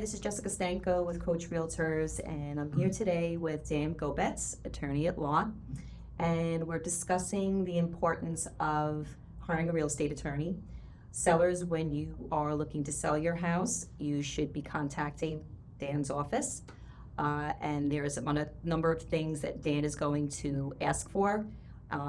this is Jessica Stanko with Coach Realtors, and I'm here today with Dan Gobetz, attorney at law, and we're discussing the importance of hiring a real estate attorney. Sellers, when you are looking to sell your house, you should be contacting Dan's office, and there's a number of things that Dan is going to ask for.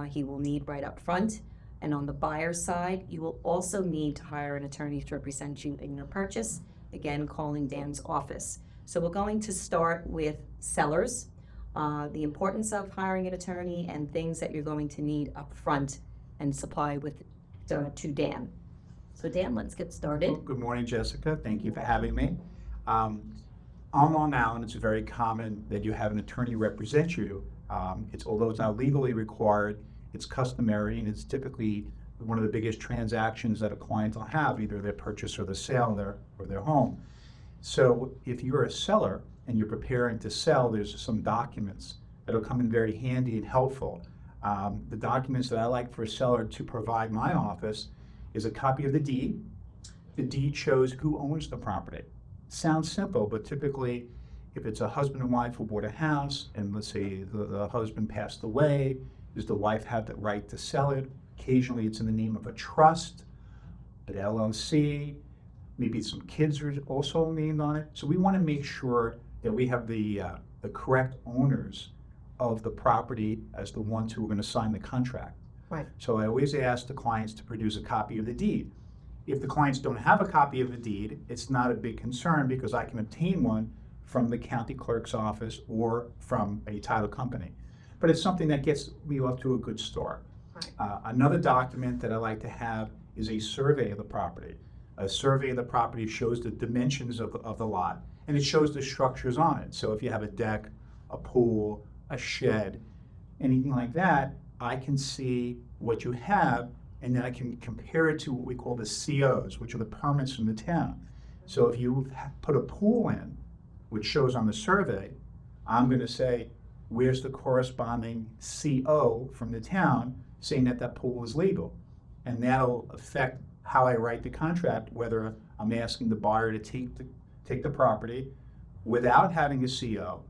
He will need right up front. And on the buyer's side, you will also need to hire an attorney to represent you in your purchase, again, calling Dan's office. So we're going to start with sellers, the importance of hiring an attorney and things that you're going to need up front and supply with to Dan. So Dan, let's get started. Well, good morning, Jessica. Thank you for having me. On Long Island, it's very common that you have an attorney represent you. Although it's not legally required, it's customary, and it's typically one of the biggest transactions that a client will have, either their purchase or the sale of their home. So if you're a seller and you're preparing to sell, there's some documents that'll come in very handy and helpful. The documents that I like for a seller to provide my office is a copy of the deed. The deed shows who owns the property. Sounds simple, but typically if it's a husband and wife who bought a house, and let's say the husband passed away, does the wife have the right to sell it? Occasionally it's in the name of a trust, an LLC, maybe some kids are also named on it. So we want to make sure that we have the correct owners of the property as the ones who are going to sign the contract. Right. So I always ask the clients to produce a copy of the deed. If the clients don't have a copy of the deed, it's not a big concern because I can obtain one from the county clerk's office or from a title company. But it's something that gets me off to a good start. Right. Another document that I like to have is a survey of the property. A survey of the property shows the dimensions of the lot, and it shows the structures on it. So if you have a deck, a pool, a shed, anything like that, I can see what you have, and then I can compare it to what we call the COs, which are the permits from the town. So if you put a pool in, which shows on the survey, I'm going to say, where's the corresponding CO from the town saying that that pool is legal? And that'll affect how I write the contract, whether I'm asking the buyer to take the property without having a CO,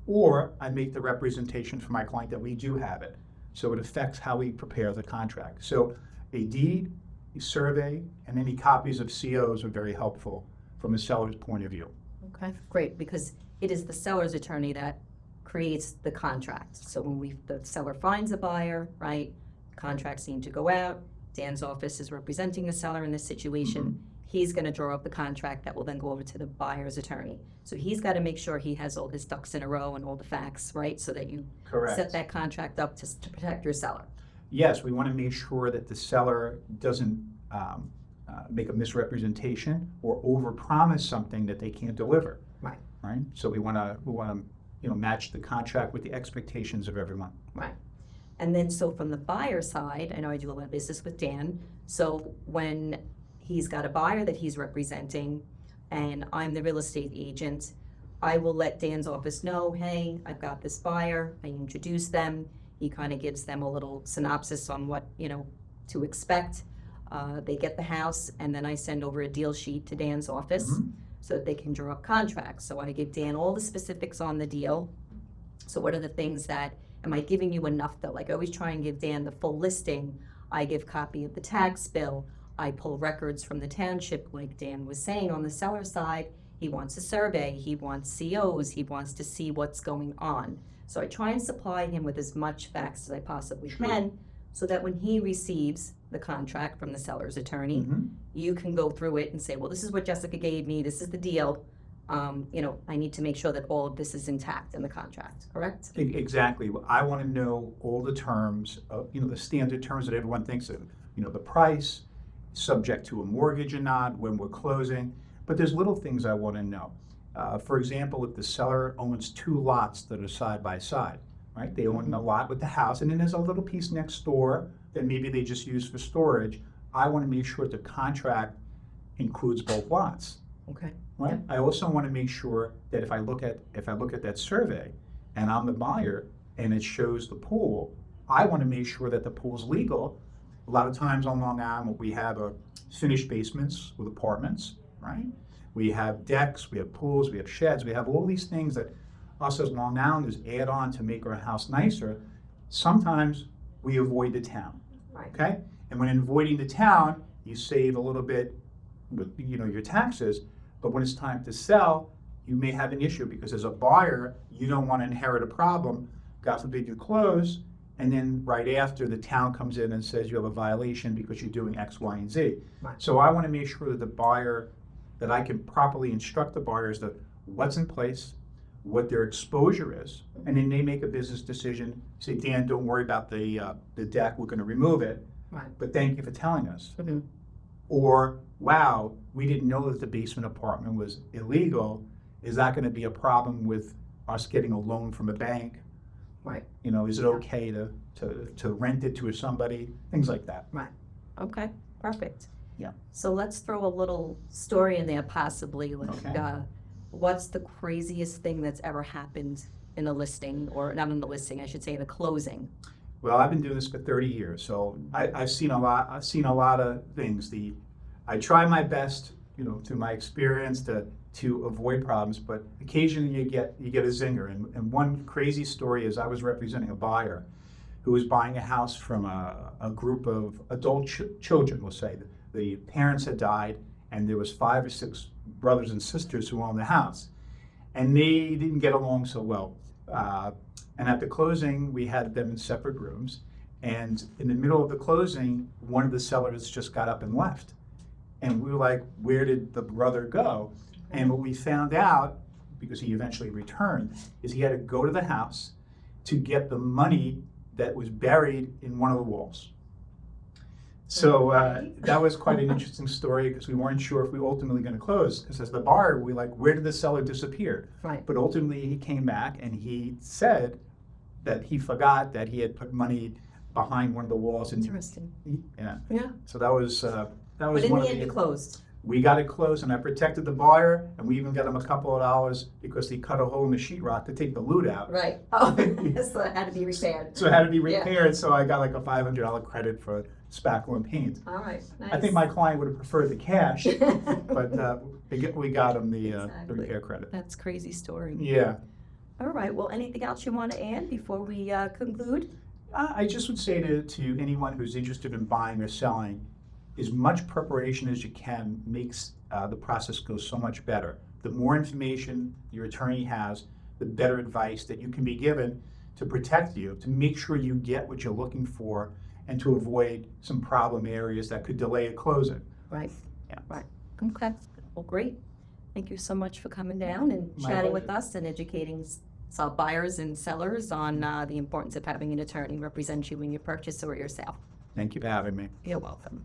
or I make the representation for my client that we do have it. So it affects how we prepare the contract. So a deed, a survey, and any copies of COs are very helpful from a seller's point of view. Okay, great, because it is the seller's attorney that creates the contract. So when the seller finds a buyer, right, contracts need to go out. Dan's office is representing the seller in this situation. Mm-hmm. He's going to draw up the contract that will then go over to the buyer's attorney. So he's got to make sure he has all his ducks in a row and all the facts, right, so that you Correct. set that contract up to protect your seller. Yes, we want to make sure that the seller doesn't make a misrepresentation or overpromise something that they can't deliver. Right. Right. So we want to match the contract with the expectations of everyone. Right. And then so from the buyer side, I know I do a lot of business with Dan. So when he's got a buyer that he's representing and I'm the real estate agent, I will let Dan's office know, hey, I've got this buyer. I introduce them. He kind of gives them a little synopsis on what, to expect. They get the house, and then I send over a deal sheet to Dan's office. Mm-hmm. So that they can draw up contracts. So I give Dan all the specifics on the deal. So what are the things that, am I giving you enough though? Like I always try and give Dan the full listing. I give copy of the tax bill. I pull records from the township, like Dan was saying on the seller side. He wants a survey, he wants COs, he wants to see what's going on. So I try and supply him with as much facts as I possibly can, so that when he receives the contract from the seller's attorney, Mm-hmm. you can go through it and say, well, this is what Jessica gave me, this is the deal. I need to make sure that all of this is intact in the contract, correct? Exactly. I want to know all the terms, the standard terms that everyone thinks of. The price, subject to a mortgage or not, when we're closing. But there's little things I want to know. For example, if the seller owns two lots that are side by side, right? They own a lot with the house, and then there's a little piece next door that maybe they just use for storage. I want to make sure the contract includes both lots. Okay. Right. Yep. I also want to make sure that if I look at that survey, and I'm the buyer, and it shows the pool, I want to make sure that the pool's legal. A lot of times on Long Island, we have finished basements with apartments, right? We have decks, we have pools, we have sheds, we have all these things that us as Long Islanders add on to make our house nicer. Sometimes we avoid the town, Right. okay? And when avoiding the town, you save a little bit with, your taxes, but when it's time to sell, you may have an issue because as a buyer, you don't want to inherit a problem. God forbid you close, and then right after the town comes in and says you have a violation because you're doing X, Y, and Z. Right. So I want to make sure that that I can properly instruct the buyer as to what's in place, what their exposure is, and then they make a business decision. Say, Dan, don't worry about the deck, we're going to remove it, Right. but thank you for telling us. Mhm. Or, wow, we didn't know that the basement apartment was illegal. Is that going to be a problem with us getting a loan from a bank? Right. Is it okay to rent it to somebody? Things like that. Right. Okay, perfect. Yeah. So let's throw a little story in there possibly, like, Okay. what's the craziest thing that's ever happened in a listing, or not in the listing, I should say, in a closing? Well, I've been doing this for 30 years, so I've seen a lot. I've seen a lot of things. I try my best, through my experience, to avoid problems. But occasionally you get a zinger. And one crazy story is I was representing a buyer who was buying a house from a group of adult children. We'll say the parents had died, and there was 5 or 6 brothers and sisters who owned the house, and they didn't get along so well. And at the closing, we had them in separate rooms. And in the middle of the closing, one of the sellers just got up and left. And we were like, where did the brother go? And what we found out, because he eventually returned, is he had to go to the house to get the money that was buried in one of the walls. So that was quite an interesting story because we weren't sure if we were ultimately going to close. Because as the buyer, we were like, where did the seller disappear? Right. But ultimately, he came back and he said that he forgot that he had put money behind one of the walls. And Interesting. yeah, Yeah. so that was But in one the of end, you closed. We got it closed, and I protected the buyer, and we even got him a couple of dollars because he cut a hole in the sheetrock to take the loot out. Right. Oh, so it had to be repaired. So it had to be Yeah. repaired, so I got like a $500 credit for spackle and paint. All right, nice. I think my client would have preferred the cash, but we got him the Exactly. repair credit. That's a crazy story. Yeah. All right, well, anything else you want to add before we conclude? I just would say to anyone who's interested in buying or selling, as much preparation as you can makes the process go so much better. The more information your attorney has, the better advice that you can be given to protect you, to make sure you get what you're looking for, and to avoid some problem areas that could delay a closing. Right. Yeah. Right. Okay. Well, great. Thank you so much for coming down and My chatting with pleasure. us and educating buyers and sellers on the importance of having an attorney represent you in your purchase or your sale. Thank you for having me. You're welcome.